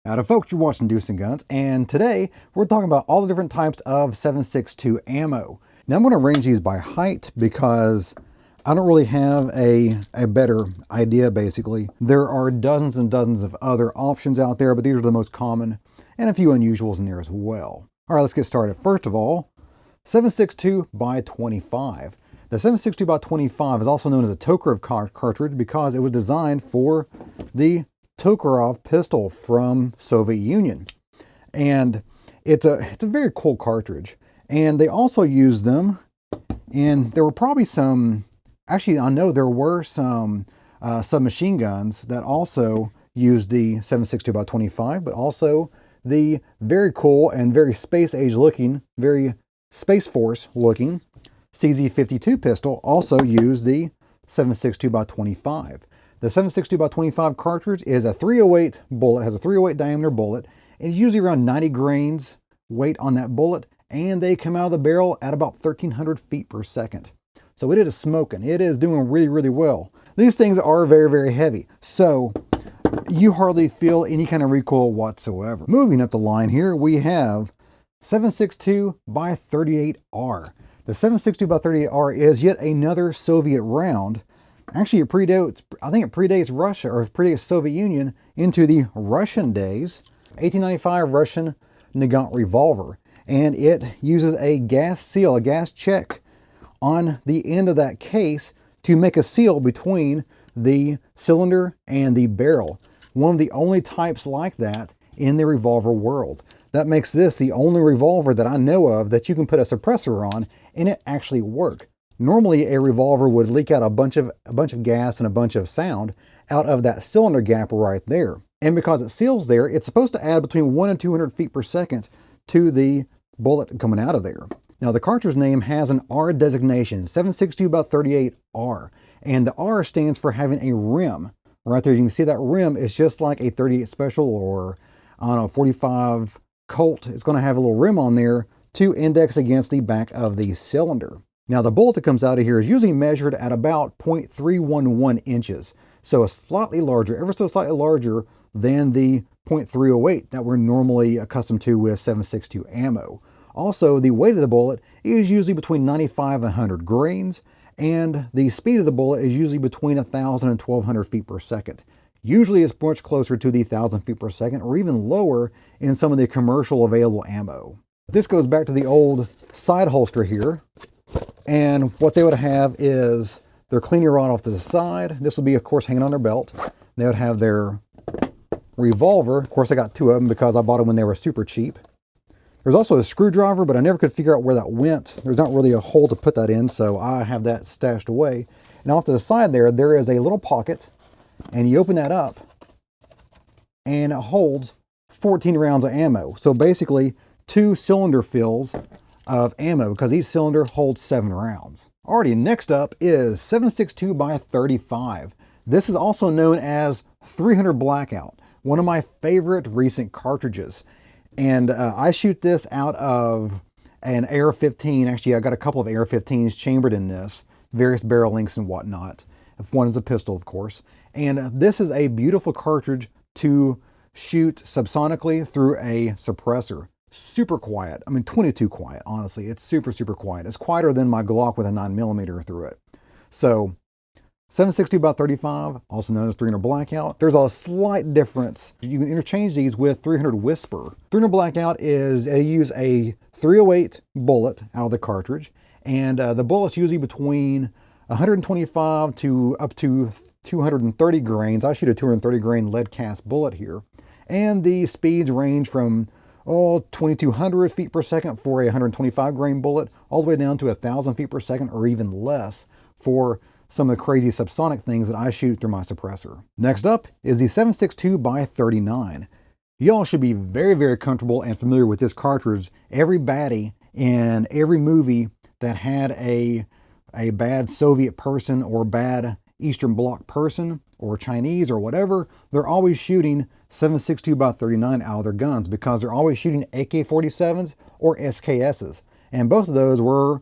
Howdy folks, you're watching Deuce and Guns, and today we're talking about all the different types of 7.62 ammo. Now I'm going to range these by height because I don't really have a better idea basically. There are dozens and dozens of other options out there, but these are the most common and a few unusuals in there as well. Alright, let's get started. First of all, 7.62 by 25. The 7.62 by 25 is also known as a Tokarev cartridge because it was designed for the Tokarev pistol from Soviet Union, and it's a very cool cartridge. And they also used them, and there were probably some, actually I know there were some submachine guns that also used the 7.62 by 25, but also the very cool and very space age looking, very Space Force looking CZ52 pistol also used the 7.62 by 25. The 7.62 by 25 cartridge is a 308 bullet, has a 308 diameter bullet, and it's usually around 90 grains weight on that bullet, and they come out of the barrel at about 1,300 feet per second. So it is smoking. It is doing really, really well. These things are very, very heavy, so you hardly feel any kind of recoil whatsoever. Moving up the line here, we have 7.62 by 38R. The 7.62 by 38R is yet another Soviet round. Actually, I think it predates Russia, or predates Soviet Union into the Russian days. 1895 Russian Nagant revolver. And it uses a gas seal, a gas check on the end of that case to make a seal between the cylinder and the barrel. One of the only types like that in the revolver world. That makes this the only revolver that I know of that you can put a suppressor on and it actually work. Normally, a revolver would leak out a bunch of gas and a bunch of sound out of that cylinder gap right there. And because it seals there, it's supposed to add between 1 and 200 feet per second to the bullet coming out of there. Now, the cartridge name has an R designation, 7.62 by 38R. And the R stands for having a rim. Right there, you can see that rim is just like a 38 Special or, I don't know, 45 Colt. It's going to have a little rim on there to index against the back of the cylinder. Now the bullet that comes out of here is usually measured at about 0.311 inches. So a slightly larger, ever so slightly larger than the .308 that we're normally accustomed to with 7.62 ammo. Also, the weight of the bullet is usually between 95 and 100 grains, and the speed of the bullet is usually between 1,000 and 1,200 feet per second. Usually it's much closer to the 1,000 feet per second or even lower in some of the commercial available ammo. This goes back to the old side holster here. And what they would have is their cleaning rod off to the side. This would be, of course, hanging on their belt. They would have their revolver. Of course, I got two of them because I bought them when they were super cheap. There's also a screwdriver, but I never could figure out where that went. There's not really a hole to put that in, so I have that stashed away. And off to the side there is a little pocket, and you open that up, and it holds 14 rounds of ammo. So basically, 2 cylinder fills of ammo because each cylinder holds 7 rounds. Alrighty, next up is 7.62 by 35. This is also known as 300 Blackout, one of my favorite recent cartridges. And I shoot this out of an AR-15. Actually, I got a couple of AR-15s chambered in this, various barrel lengths and whatnot. One is a pistol, of course. And this is a beautiful cartridge to shoot subsonically through a suppressor. Super quiet. I mean, 22 quiet, honestly. It's super, super quiet. It's quieter than my Glock with a 9mm through it. So, 7.62 by 35, also known as 300 Blackout. There's a slight difference. You can interchange these with 300 Whisper. 300 Blackout is, they use a 308 bullet out of the cartridge, and the bullet's usually between 125 to up to 230 grains. I shoot a 230 grain lead cast bullet here. And the speeds range from 2,200 feet per second for a 125 grain bullet, all the way down to 1,000 feet per second or even less for some of the crazy subsonic things that I shoot through my suppressor. Next up is the 7.62 by 39. Y'all should be very, very comfortable and familiar with this cartridge. Every baddie in every movie that had a bad Soviet person or bad Eastern Bloc person or Chinese or whatever, they're always shooting 7.62 by 39 out of their guns because they're always shooting AK-47s or SKSs. And both of those were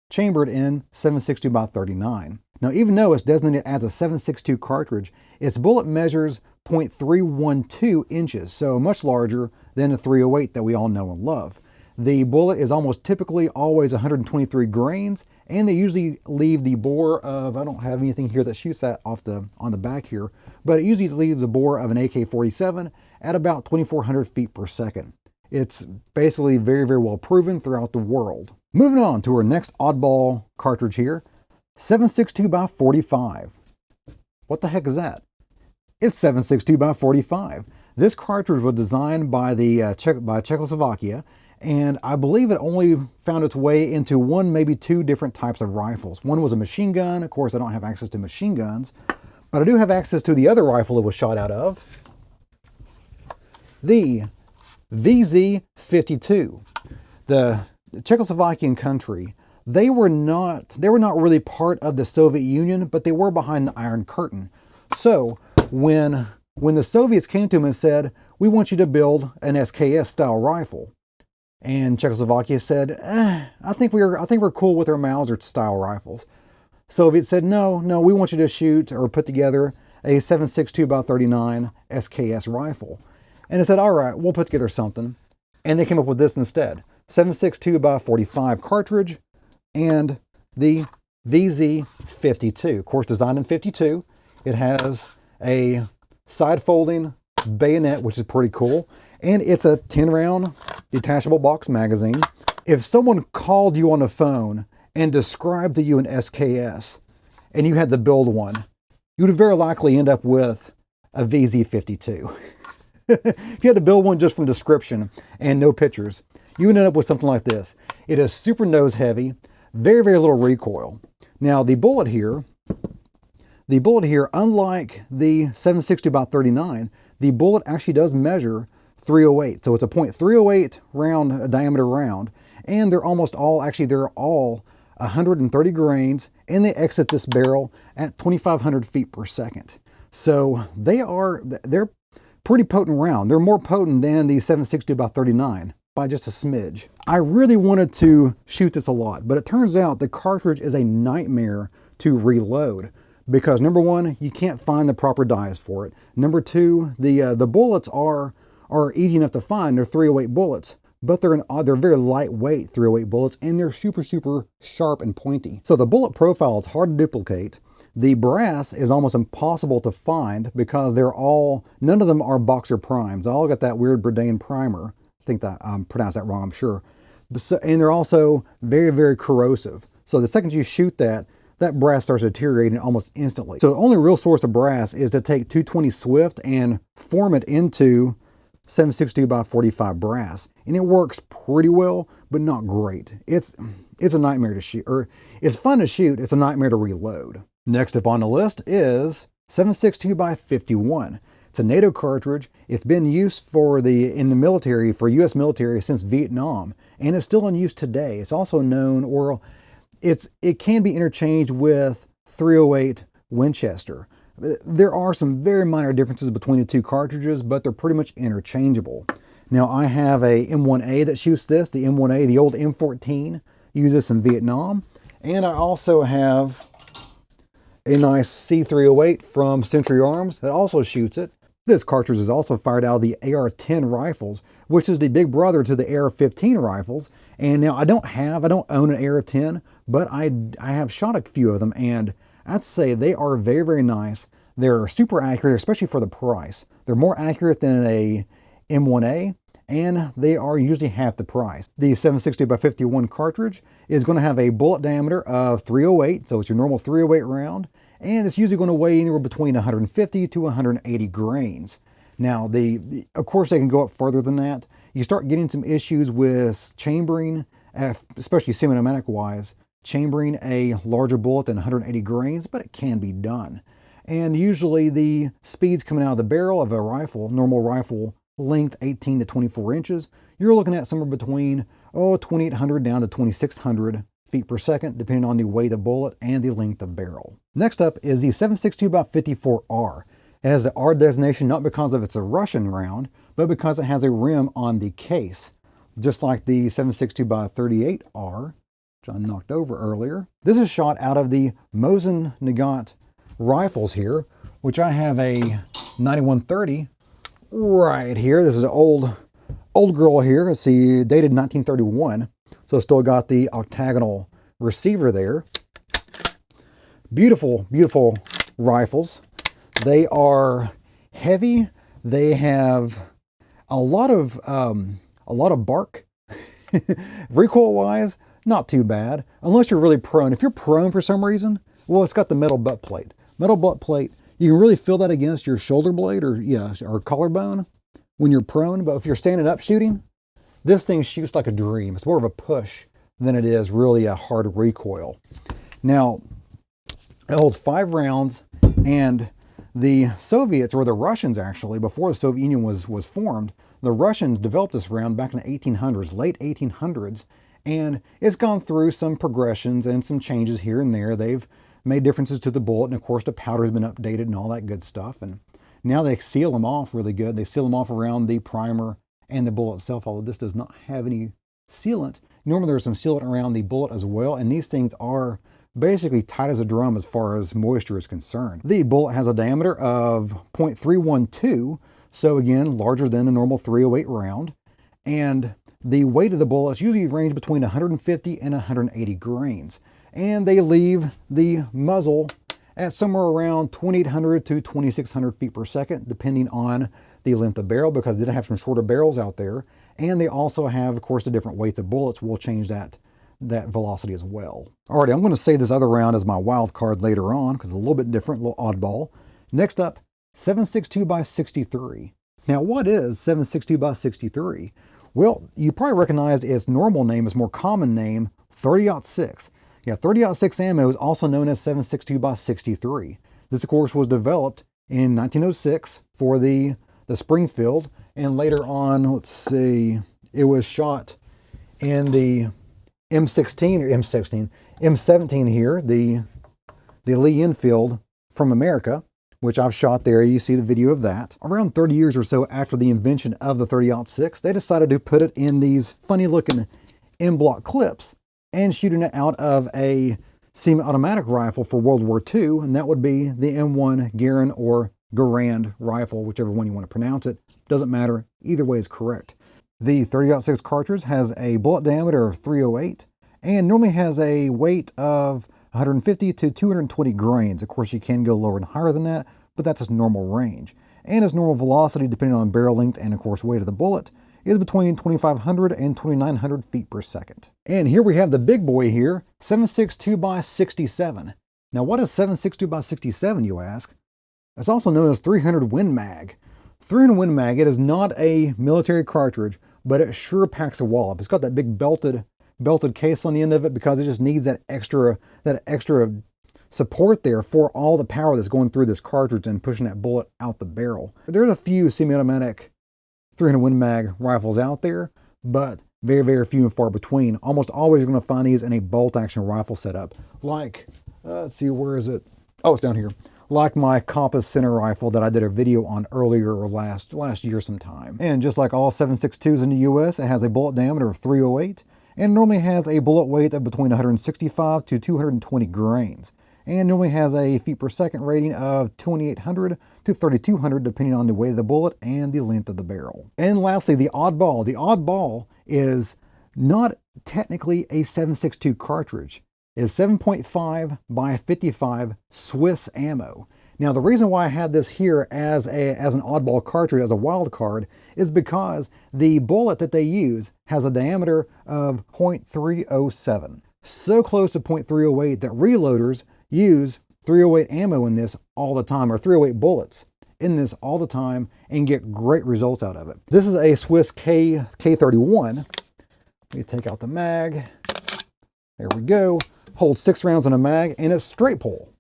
chambered in 7.62 by 39. Now, even though it's designated as a 7.62 cartridge, its bullet measures .312 inches, so much larger than the .308 that we all know and love. The bullet is almost typically always 123 grains, and they usually leave the bore of, I don't have anything here that shoots that on the back here, but it usually leaves the bore of an AK-47 at about 2,400 feet per second. It's basically very, very well proven throughout the world. Moving on to our next oddball cartridge here, 7.62 by 45. What the heck is that? It's 7.62 by 45. This cartridge was designed by Czechoslovakia, and I believe it only found its way into one, maybe two different types of rifles. One was a machine gun. Of course, I don't have access to machine guns, but I do have access to the other rifle it was shot out of, the VZ-52. The Czechoslovakian country, they were not really part of the Soviet Union, but they were behind the Iron Curtain. So when the Soviets came to them and said, "We want you to build an SKS style rifle," and Czechoslovakia said, I think we're cool with our Mauser style rifles. Soviets said, no, we want you to shoot or put together a 7.62 by 39 SKS rifle. And they said, all right, we'll put together something. And they came up with this instead. 7.62 by 45 cartridge and the VZ-52. Of course, designed in 52. It has a side folding bayonet, which is pretty cool. And it's a 10-round detachable box magazine. If someone called you on the phone and described to you an SKS and you had to build one, you would very likely end up with a VZ-52. If you had to build one just from description and no pictures, you would end up with something like this. It is super nose heavy, very, very little recoil. Now the bullet here, unlike the 7.62 by 39, the bullet actually does measure 308. So it's a .308 round, diameter round, and they're all 130 grains, and they exit this barrel at 2,500 feet per second. So they're pretty potent round. They're more potent than the 7.62 by 39 by just a smidge. I really wanted to shoot this a lot, but it turns out the cartridge is a nightmare to reload because number one, you can't find the proper dies for it. Number two, the bullets are easy enough to find. They're .308 bullets, but they're very lightweight .308 bullets, and they're super, super sharp and pointy. So the bullet profile is hard to duplicate. The brass is almost impossible to find because none of them are Boxer primes. They all got that weird Bourdain primer. I think that I pronounced that wrong, I'm sure. And they're also very, very corrosive. So the second you shoot that brass starts deteriorating almost instantly. So the only real source of brass is to take 220 Swift and form it into 7.62 by 45 brass. And it works pretty well, but not great. It's a nightmare to shoot, or it's fun to shoot, it's a nightmare to reload. Next up on the list is 7.62 by 51. It's a NATO cartridge. It's been used in the military, for U.S. military since Vietnam, and it's still in use today. It's also known, or it can be interchanged with .308 Winchester. There are some very minor differences between the two cartridges, but they're pretty much interchangeable. Now I have a M1A that shoots this. The M1A, the old M14, uses this in Vietnam. And I also have a nice C308 from Century Arms that also shoots it. This cartridge is also fired out of the AR-10 rifles, which is the big brother to the AR-15 rifles. And now I don't own an AR-10, but I have shot a few of them, and I'd say they are very, very nice. They're super accurate, especially for the price. They're more accurate than a M1A, and they are usually half the price. The 7.62 by 51 cartridge is going to have a bullet diameter of 308, so it's your normal 308 round, and it's usually going to weigh anywhere between 150 to 180 grains. Now, of course, they can go up further than that. You start getting some issues with chambering, especially semi-automatic-wise, chambering a larger bullet than 180 grains, but it can be done. And usually the speeds coming out of the barrel of a rifle, normal rifle length 18 to 24 inches, you're looking at somewhere between 2,800 down to 2,600 feet per second, depending on the weight of the bullet and the length of barrel. Next up is the 7.62 by 54R. It has the R designation not because of it's a Russian round, but because it has a rim on the case, just like the 7.62 by 38R, which I knocked over earlier. This is shot out of the Mosin Nagant rifles here, which I have a 9130 right here. This is an old girl here. Let's see, dated 1931. So still got the octagonal receiver there. Beautiful, beautiful rifles. They are heavy. They have a lot of bark. Recoil wise, not too bad, unless you're really prone. If you're prone for some reason, well, it's got the metal butt plate. Metal butt plate, you can really feel that against your shoulder blade or collarbone when you're prone. But if you're standing up shooting, this thing shoots like a dream. It's more of a push than it is really a hard recoil. Now, it holds 5 rounds, and the Soviets, or the Russians actually, before the Soviet Union was formed, the Russians developed this round back in the 1800s, late 1800s, and it's gone through some progressions and some changes here and there. They've made differences to the bullet, and of course the powder has been updated and all that good stuff. And now they seal them off really good. They seal them off around the primer and the bullet itself, although this does not have any sealant. Normally there's some sealant around the bullet as well, and these things are basically tight as a drum as far as moisture is concerned. The bullet has a diameter of .312, so again, larger than a normal .308 round, and the weight of the bullets usually range between 150 and 180 grains, and they leave the muzzle at somewhere around 2,800 to 2,600 feet per second, depending on the length of barrel, because they did have some shorter barrels out there, and they also have, of course, the different weights of bullets will change that velocity as well. Alrighty, I'm going to save this other round as my wild card later on because it's a little bit different, a little oddball. Next up, 7.62 by 63. Now, what is 7.62 by 63? Well, you probably recognize its normal name, its more common name, 30-06. Yeah, 30-06 ammo is also known as 7.62 by 63. This, of course, was developed in 1906 for the Springfield, and later on, let's see, it was shot in the M17 here, the Lee Enfield from America, which I've shot there. You see the video of that. Around 30 years or so after the invention of the 30-06, they decided to put it in these funny looking M-block clips and shooting it out of a semi-automatic rifle for World War II, and that would be the M1 Garand or Garand rifle, whichever one you want to pronounce it. Doesn't matter, either way is correct. The 30-06 cartridge has a bullet diameter of .308 and normally has a weight of 150 to 220 grains. Of course, you can go lower and higher than that, but that's its normal range. And its normal velocity, depending on barrel length and, of course, weight of the bullet, is between 2,500 and 2,900 feet per second. And here we have the big boy here, 7.62 by 67. Now, what is 7.62 by 67, you ask? It's also known as 300 Win Mag. 300 Win Mag, it is not a military cartridge, but it sure packs a wallop. It's got that big belted case on the end of it because it just needs that extra support there for all the power that's going through this cartridge and pushing that bullet out the barrel. There's a few semi-automatic 300 Win Mag rifles out there, but very, very few and far between. Almost always you're going to find these in a bolt action rifle setup. Like, let's see, where is it? Oh, it's down here. Like my Compass Center rifle that I did a video on earlier or last year sometime. And just like all 7.62s in the US, it has a bullet diameter of .308 and normally has a bullet weight of between 165 to 220 grains. And normally has a feet per second rating of 2,800 to 3,200 depending on the weight of the bullet and the length of the barrel. And lastly, the oddball. The oddball is not technically a 7.62 cartridge. Is 7.5 by 55 Swiss ammo. Now, the reason why I had this here as an oddball cartridge, as a wild card, is because the bullet that they use has a diameter of .307. So close to .308 that reloaders use .308 ammo in this all the time, or .308 bullets in this all the time, and get great results out of it. This is a Swiss K31. Let me take out the mag. There we go. Holds 6 rounds in a mag, and it's straight pull.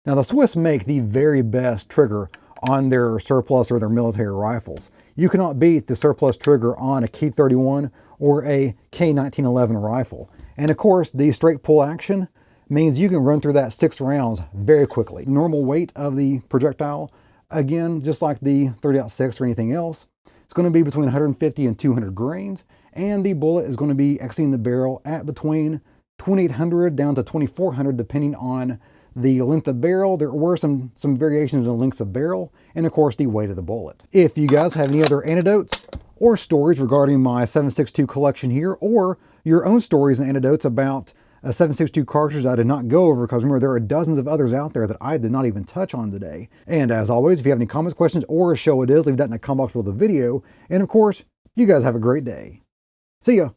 Now, the Swiss make the very best trigger on their surplus or their military rifles. You cannot beat the surplus trigger on a K31 or a K1911 rifle. And of course, the straight pull action means you can run through that 6 rounds very quickly. Normal weight of the projectile, again, just like the 30-06 or anything else, it's going to be between 150 and 200 grains, and the bullet is going to be exiting the barrel at between 2,800 down to 2,400 depending on the length of barrel. There were some variations in the lengths of barrel, and of course the weight of the bullet. If you guys have any other anecdotes or stories regarding my 7.62 collection here, or your own stories and anecdotes about a 7.62 cartridge I did not go over, because remember, there are dozens of others out there that I did not even touch on today. And as always, if you have any comments, questions, or a show it is, leave that in the comment box below the video. And of course, you guys have a great day. See ya.